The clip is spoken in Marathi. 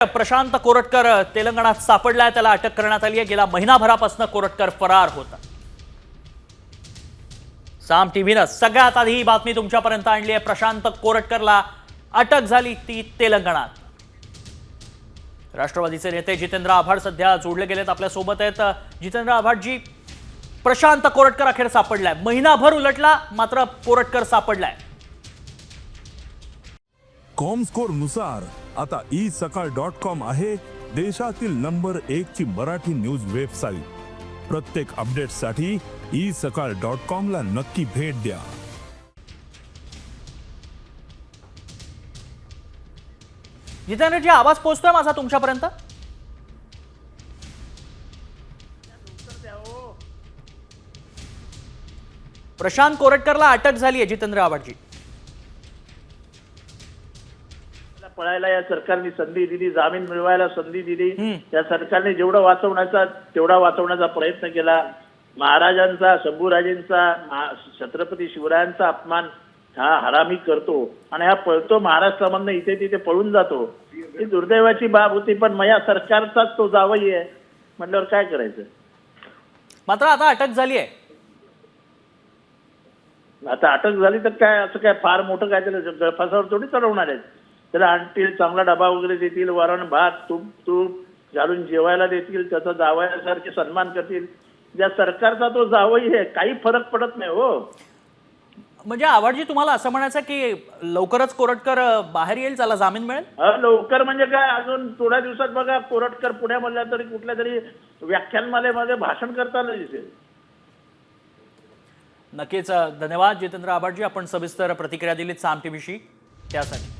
प्रशांत कोरटकर तेलंगणात सापडलाय, त्याला अटक करण्यात आली आहे। गेल्या महिनाभरापासून कोरटकर फरार होता। साम टीव्हीने सगळ्यात आधी ही बातमी तुमच्यापर्यंत आणली आहे। प्रशांत कोरटकरला अटक झाली ती तेलंगणात। राष्ट्रवादीचे नेते जितेंद्र आव्हाड सध्या जोडले गेलेत, आपल्या सोबत आहेत। जितेंद्र आव्हाड जी, प्रशांत कोरटकर अखेर सापडलाय। महिनाभर उलटला मात्र कोरटकर सापडलाय। कॉमस्कोर नुसार आता isakal.com आहे देशातील नंबर 1 ची मराठी न्यूज वेबसाईट। प्रत्येक अपडेटसाठी isakal.com ला नक्की भेट द्या। जितेंद्र जी, आवाज पोहोचतोय माझा तुमच्यापर्यंत? प्रशांत कोरटकरला अटक झाली आहे जितेंद्र आव्हाडजी। पळायला या सरकारने संधी दिली, जामीन मिळवायला संधी दिली। या सरकारने जेवढा वाचवण्याचा तेवढा वाचवण्याचा प्रयत्न केला। महाराजांचा, शंभूराजेंचा, छत्रपती शिवरायांचा अपमान हा हरामी करतो आणि हा पळतो महाराष्ट्रामधनं इथे तिथे पळून जातो। ही दुर्दैवाची बाब होती, पण या सरकारचाच तो जावई आहे म्हटल्यावर काय करायचं। मात्र आता अटक झाली आहे। आता अटक झाली तर काय, असं काय फार मोठं काय त्याला गळफासावर थोडी चढवणार आहेत। त्याला आणतील, चांगला डबा वगैरे देतील, वरण भात तूप तूप घालून जेवायला देतील, त्याचा जावयासारखे सन्मान करतील। ज्या सरकारचा तो जावई आहे, काही फरक पडत नाही हो। म्हणजे आव्हाडजी, तुम्हाला असं म्हणायचं की लवकरच कोरटकर बाहेर येईल, त्याला जामीन मिळेल? लवकर म्हणजे काय, अजून थोड्या दिवसात बघा कोरटकर पुण्यामधल्या तरी कुठल्या तरी व्याख्यानमालेमध्ये भाषण करताना दिसेल। नक्कीच धन्यवाद जितेंद्र आव्हाडजी, आपण सविस्तर प्रतिक्रिया दिलीत साम टीव्हीशी त्यासाठी।